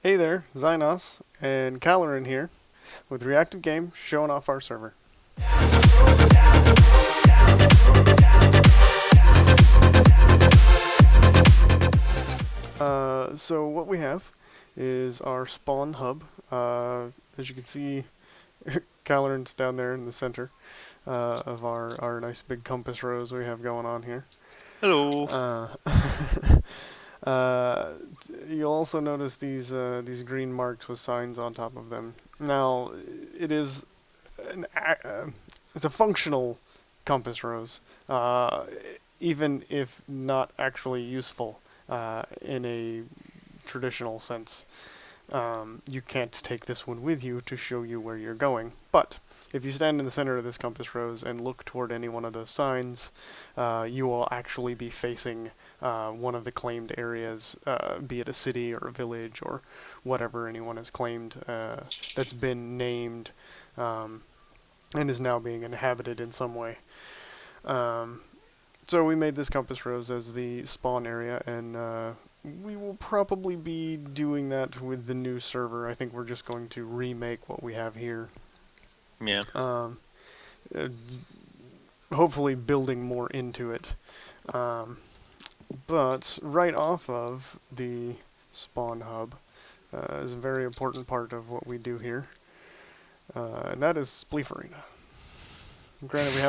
Hey there, Xynos and Caloran here with Reactive Game showing off our server. So what we have is our spawn hub. As you can see, Caloran's down there in the center of our nice big compass rose we have going on here. Hello. Uh, Uh, you'll also notice these green marks with signs on top of them. Now, it is it's a functional compass rose, even if not actually useful in a traditional sense. You can't take this one with you to show you where you're going. But if you stand in the center of this compass rose and look toward any one of those signs, you will actually be facing one of the claimed areas, be it a city or a village or whatever anyone has claimed that's been named and is now being inhabited in some way. Um, so we made this compass rose as the spawn area, and we will probably be doing that with the new server. I think we're just going to remake what we have here. Yeah. Um, uh, Hopefully building more into it. But right off of the spawn hub is a very important part of what we do here, and that is Spleef Arena. Granted, we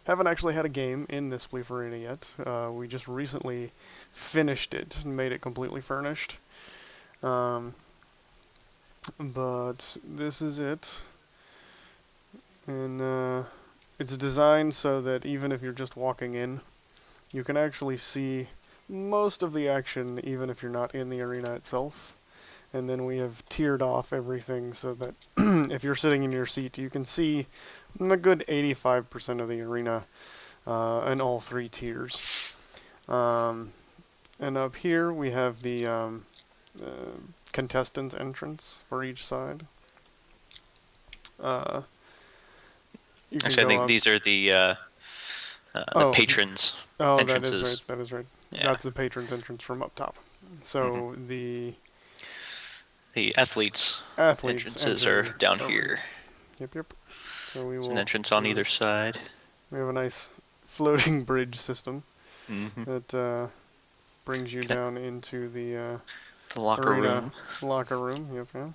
haven't actually had a game in this Spleef Arena yet. We just recently finished it and made it completely furnished. Um, but this is it, and it's designed so that even if you're just walking in, you can actually see most of the action even if you're not in the arena itself. And then we have tiered off everything so that if you're sitting in your seat, you can see a good 85% of the arena in all three tiers. And up here we have the contestant entrance for each side. Uh, you can Actually, I go think up. these are the Oh, patrons' oh, that is right. entrances. That is right. Yeah. That's the patron's entrance from up top. hmm So the The athletes' athletes entrances are enter down over here. here. Yep, yep. So we There's an will entrance on do either this. side. We have a nice floating bridge system hmm that brings you Connect down into the the locker arena room. locker room. Yep, yeah.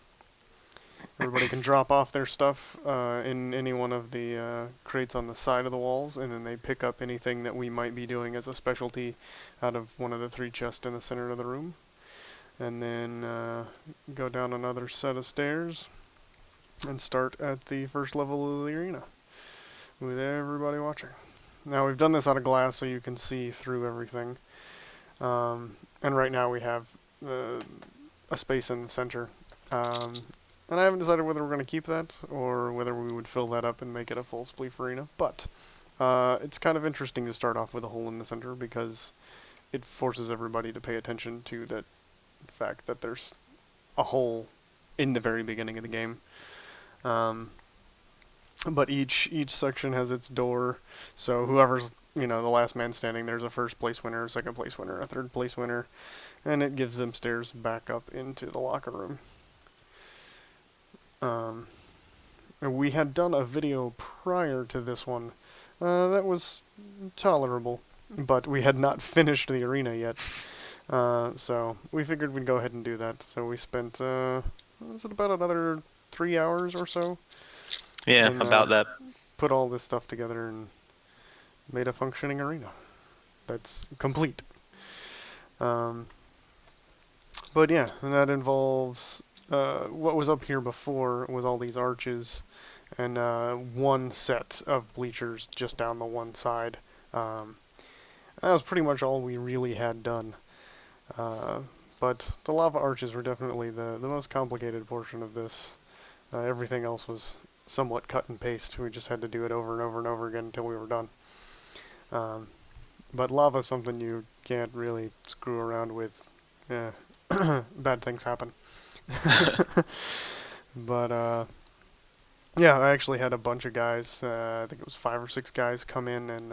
Everybody can drop off their stuff in any one of the crates on the side of the walls, and then they pick up anything that we might be doing as a specialty out of one of the three chests in the center of the room. And then go down another set of stairs and start at the first level of the arena with everybody watching. Now we've done this out of glass so you can see through everything. And right now we have a space in the center. And I haven't decided whether we're going to keep that or whether we would fill that up and make it a full Spleef Arena. But it's kind of interesting to start off with a hole in the center because it forces everybody to pay attention to that fact that there's a hole in the very beginning of the game. Um, but each section has its door, so whoever's the last man standing, there's a first place winner, a second place winner, a third place winner, and it gives them stairs back up into the locker room. We had done a video prior to this one that was tolerable, but we had not finished the arena yet. So we figured we'd go ahead and do that. So we spent, was it about another 3 hours or so? Yeah, And about that. put all this stuff together and made a functioning arena that's complete. Um, but yeah, and that involves what was up here before was all these arches and one set of bleachers just down the one side. That was pretty much all we really had done. But the lava arches were definitely the most complicated portion of this. Everything else was somewhat cut and paste. We just had to do it over and over and over again until we were done. But lava is something you can't really screw around with. Yeah, bad things happen. But yeah, I actually had a bunch of guys. I think it was 5 or 6 guys come in and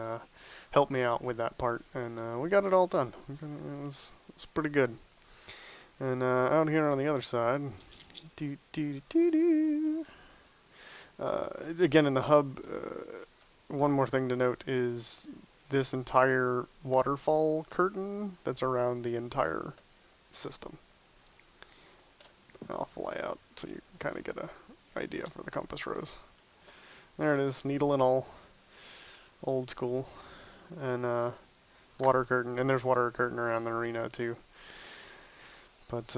help me out with that part, and we got it all done. It was pretty good. And out here on the other side, do do do do. Again, in the hub, one more thing to note is this entire waterfall curtain that's around the entire system. I'll fly out so you can kind of get a idea for the compass rose. There it is, needle and all, old school, and water curtain, and there's water curtain around the arena too. But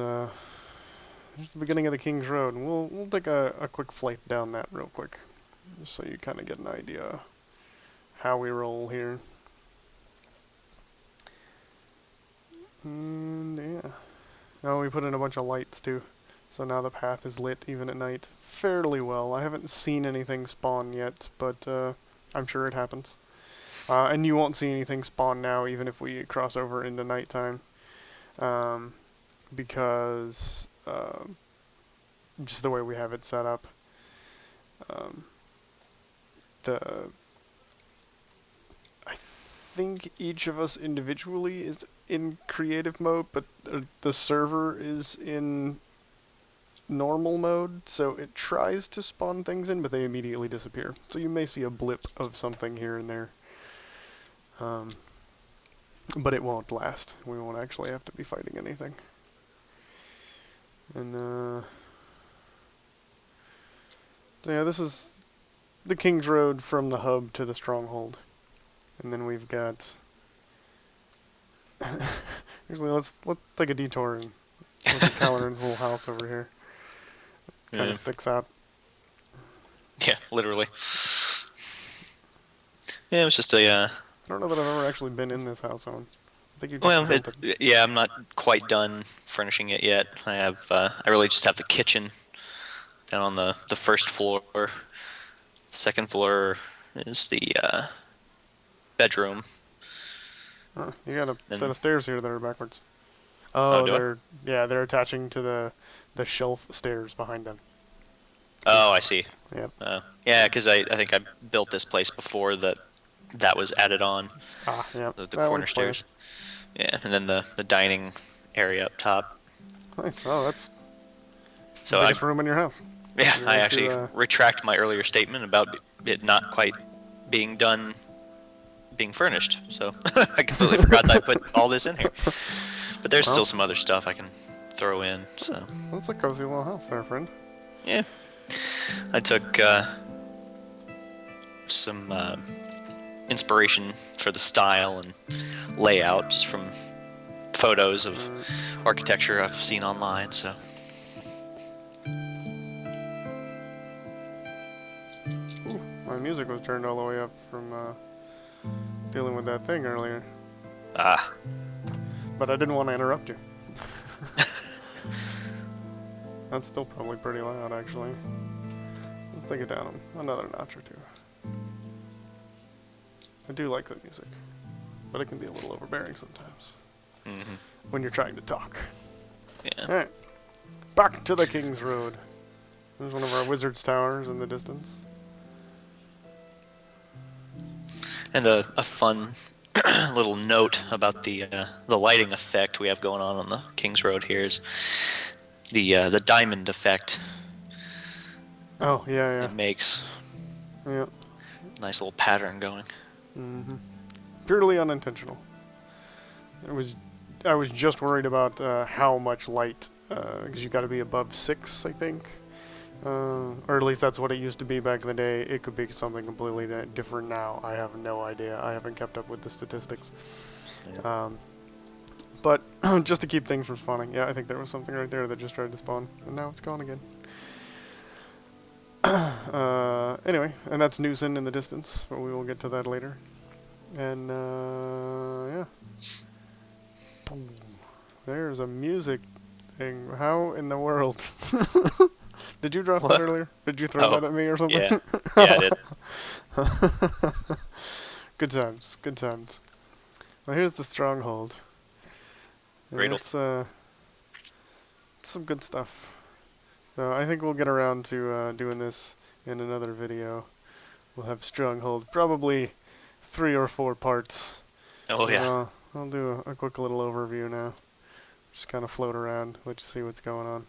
here's the beginning of the King's Road, and we'll take a quick flight down that real quick, just so you kind of get an idea how we roll here. And yeah, oh, we put in a bunch of lights too, so now the path is lit even at night fairly well. I haven't seen anything spawn yet, but I'm sure it happens. And you won't see anything spawn now, even if we cross over into nighttime, because just the way we have it set up. I think each of us individually is in creative mode, but the server is in normal mode, so it tries to spawn things in, but they immediately disappear. So you may see a blip of something here and there. But it won't last. We won't actually have to be fighting anything. And so yeah, this is the King's Road from the hub to the stronghold. And then we've got usually let's take a detour and look at Calorin's little house over here. Kind of sticks out. Yeah, literally. Yeah, it was just a. I don't know that I've ever actually been in this house, Owen. I think you just built it. Yeah, I'm not quite done furnishing it yet. I have. I really just have the kitchen down on the first floor. Second floor is the bedroom. Oh, you got a set of stairs here that are backwards. Oh, they're attaching to the shelf stairs behind them. Oh, I see. Yep. Yeah, because I think I built this place before that was added on. Ah, yeah. The corner stairs. Yeah, and then the dining area up top. Nice. Oh, that's so the biggest room in your house. Yeah, I actually retract my earlier statement about it not quite being done, being furnished. So I completely forgot that I put all this in here. But there's still some other stuff I can throw in. So that's a cozy little house there, friend. Yeah, I took some inspiration for the style and layout just from photos of architecture I've seen online. So. Ooh, my music was turned all the way up from dealing with that thing earlier. Ah. But I didn't want to interrupt you. That's still probably pretty loud, actually. Let's take it down another notch or two. I do like the music, but it can be a little overbearing sometimes. Mm-hmm. When you're trying to talk. Yeah. Alright. Back to the King's Road. There's one of our wizard's towers in the distance. And a fun little note about the lighting effect we have going on the King's Road here is the diamond effect. Oh, yeah. It makes. Yeah. Nice little pattern going. Mm-hmm. Purely unintentional. I was just worried about how much light, because you got to be above 6, I think. Or at least that's what it used to be back in the day. It could be something completely different now. I have no idea. I haven't kept up with the statistics. Yeah. But just to keep things from spawning. Yeah, I think there was something right there that just tried to spawn. And now it's gone again. Anyway, and that's Newson in the distance. But we will get to that later. And, yeah. There's a music thing. How in the world? Did you drop that earlier? Did you throw that at me or something? Yeah, I did. Good times, good times. Well, here's the stronghold. Great. It's some good stuff. So I think we'll get around to doing this in another video. We'll have stronghold, probably 3 or 4 parts. Oh yeah. I'll do a quick little overview now. Just kind of float around, let you see what's going on.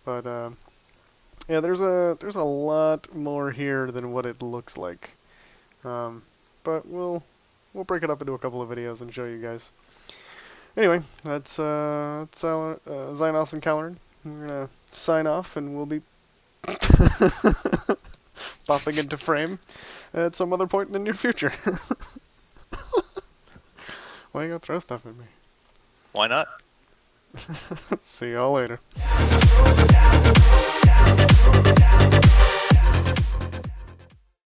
But yeah, there's a lot more here than what it looks like. But we'll break it up into a couple of videos and show you guys. Anyway, that's Xynos and Coward. We're gonna sign off, and we'll be popping into frame at some other point in the near future. Why you gonna throw stuff at me? Why not? See y'all later.